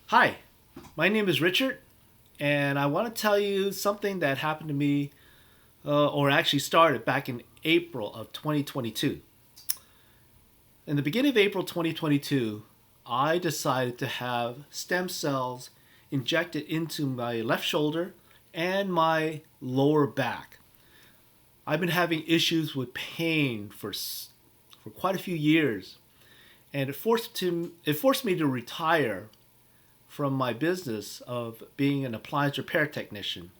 Hi, my name is Richard, and I want to tell you something that happened to me, or actually started back in April of 2022. In the beginning of April 2022, I decided to have stem cells injected into my left shoulder and my lower back. I've been having issues with pain for quite a few years, and it forced me to retire from my business of being an appliance repair technician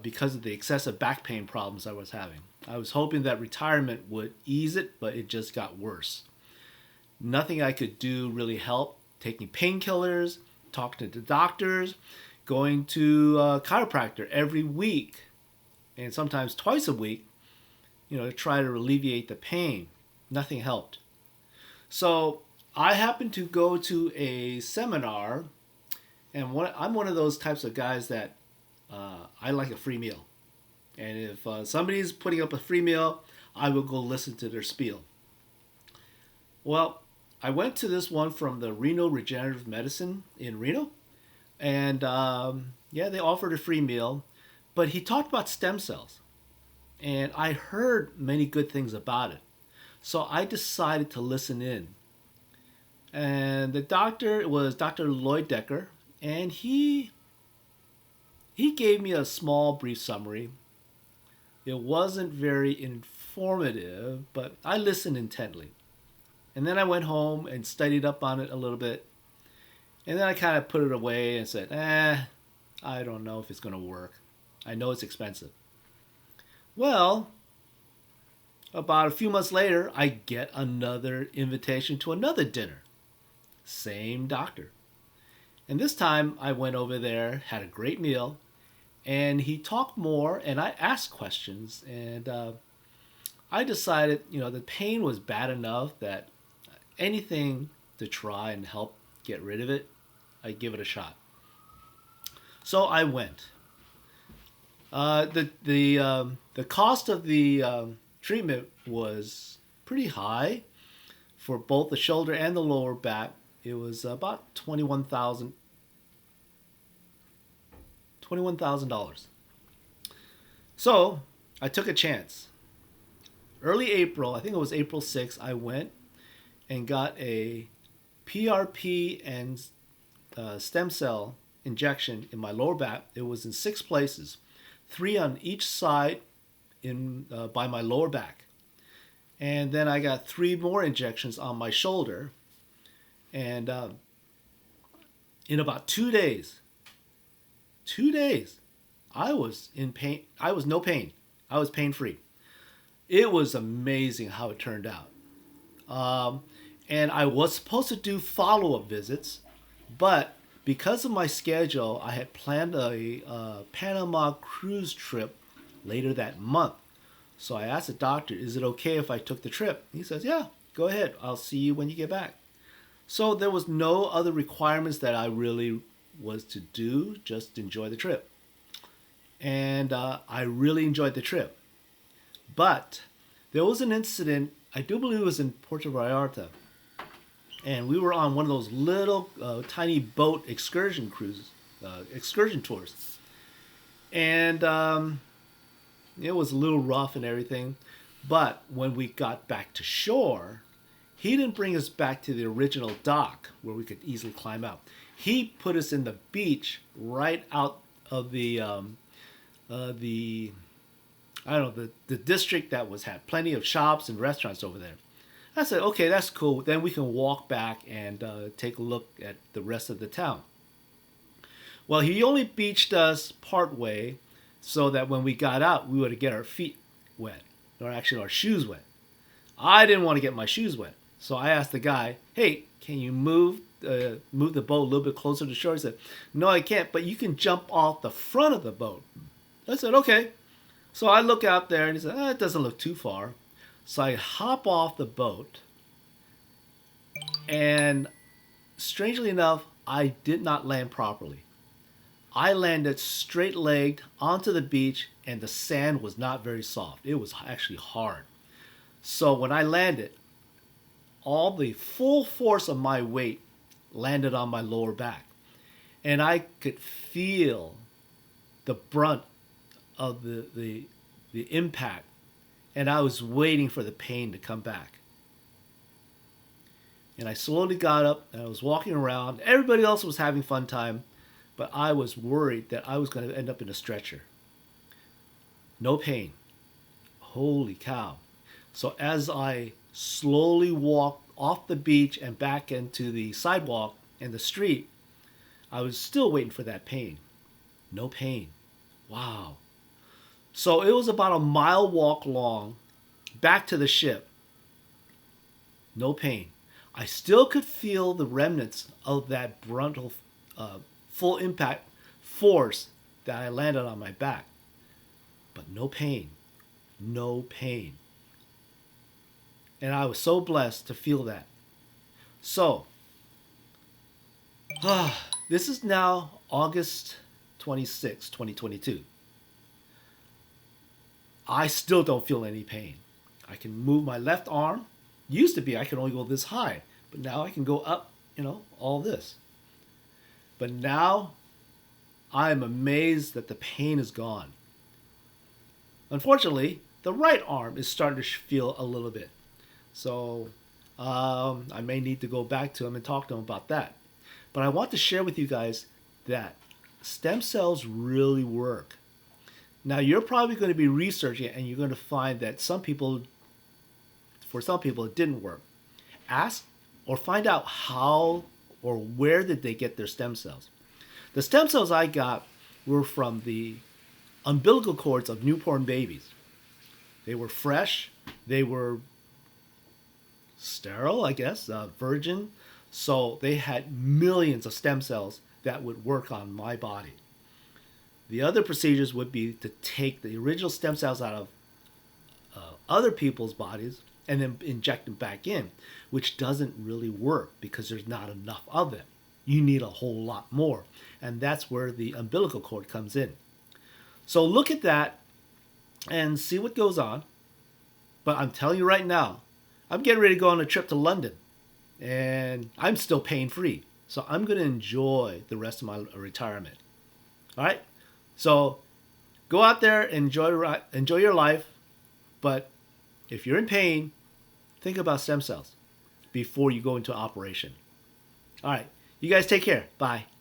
because of the excessive back pain problems I was having. I was hoping that retirement would ease it, but it just got worse. Nothing I could do really helped. Taking painkillers, talking to the doctors, going to a chiropractor every week, and sometimes twice a week, to try to alleviate the pain. Nothing helped. So I happened to go to a seminar, and I'm one of those types of guys that I like a free meal. And if somebody's putting up a free meal, I will go listen to their spiel. Well, I went to this one from the Reno Regenerative Medicine in Reno, and yeah, they offered a free meal, but he talked about stem cells, and I heard many good things about it. So I decided to listen in. And the doctor was Dr. Lloyd Decker, and he gave me a small brief summary. It wasn't very informative, but I listened intently. And then I went home and studied up on it a little bit. And then I kind of put it away and said, I don't know if it's going to work. I know it's expensive. Well, about a few months later, I get another invitation to another dinner. Same doctor. And this time I went over there, had a great meal, and he talked more, and I asked questions, and I decided, the pain was bad enough that anything to try and help get rid of it, I'd give it a shot. So I went. The cost of the treatment was pretty high for both the shoulder and the lower back. It was about $21,000. So I took a chance. Early April, I think it was April 6th, I went and got a PRP and stem cell injection in my lower back. It was in six places, three on each side by my lower back. And then I got three more injections on my shoulder. And in about 2 days, 2 days, I was in pain. I was no pain. I was pain free. It was amazing how it turned out. Um, and I was supposed to do follow up visits, but because of my schedule, I had planned a Panama cruise trip later that month. So I asked the doctor, is it okay if I took the trip? He says, yeah, go ahead. I'll see you when you get back. So there was no other requirements that I really was to do, just enjoy the trip. And I really enjoyed the trip. But there was an incident, I do believe it was in Puerto Vallarta, and we were on one of those little tiny boat excursion tours. And it was a little rough and everything. But when we got back to shore, he didn't bring us back to the original dock where we could easily climb out. He put us in the beach right out of the I don't know the district that was had plenty of shops and restaurants over there. I said, okay, that's cool. Then we can walk back and take a look at the rest of the town. Well, he only beached us part way so that when we got out, we would get our feet wet, or actually our shoes wet. I didn't want to get my shoes wet, so I asked the guy, "Hey, can you move the boat a little bit closer to shore?" He said, "No, I can't, but you can jump off the front of the boat." I said, "Okay." So I look out there, and he said, "It doesn't look too far." So I hop off the boat, and strangely enough, I did not land properly. I landed straight legged onto the beach, and the sand was not very soft. It was actually hard. So when I landed, all the full force of my weight landed on my lower back. And I could feel the brunt of the impact. And I was waiting for the pain to come back. And I slowly got up and I was walking around. Everybody else was having fun time, but I was worried that I was going to end up in a stretcher. No pain. Holy cow. So as I slowly walked off the beach and back into the sidewalk and the street, I was still waiting for that pain. No pain. Wow. So it was about a mile walk long back to the ship. No pain. I still could feel the remnants of that frontal full impact force that I landed on my back. But no pain. No pain. And I was so blessed to feel that. So, this is now August 26, 2022. I still don't feel any pain. I can move my left arm. Used to be I could only go this high, but now I can go up, all this. But now I am amazed that the pain is gone. Unfortunately, the right arm is starting to feel a little bit. So I may need to go back to him and talk to him about that. But I want to share with you guys that stem cells really work. Now, you're probably going to be researching it and you're going to find that for some people, it didn't work. Ask or find out how or where did they get their stem cells. The stem cells I got were from the umbilical cords of newborn babies. They were fresh. They were sterile, I guess, virgin. So they had millions of stem cells that would work on my body. The other procedures would be to take the original stem cells out of other people's bodies and then inject them back in, which doesn't really work because there's not enough of them. You need a whole lot more. And that's where the umbilical cord comes in. So look at that and see what goes on. But I'm telling you right now, I'm getting ready to go on a trip to London. And I'm still pain-free. So I'm going to enjoy the rest of my retirement. All right? So go out there and enjoy your life. But if you're in pain, think about stem cells before you go into operation. All right. You guys take care. Bye.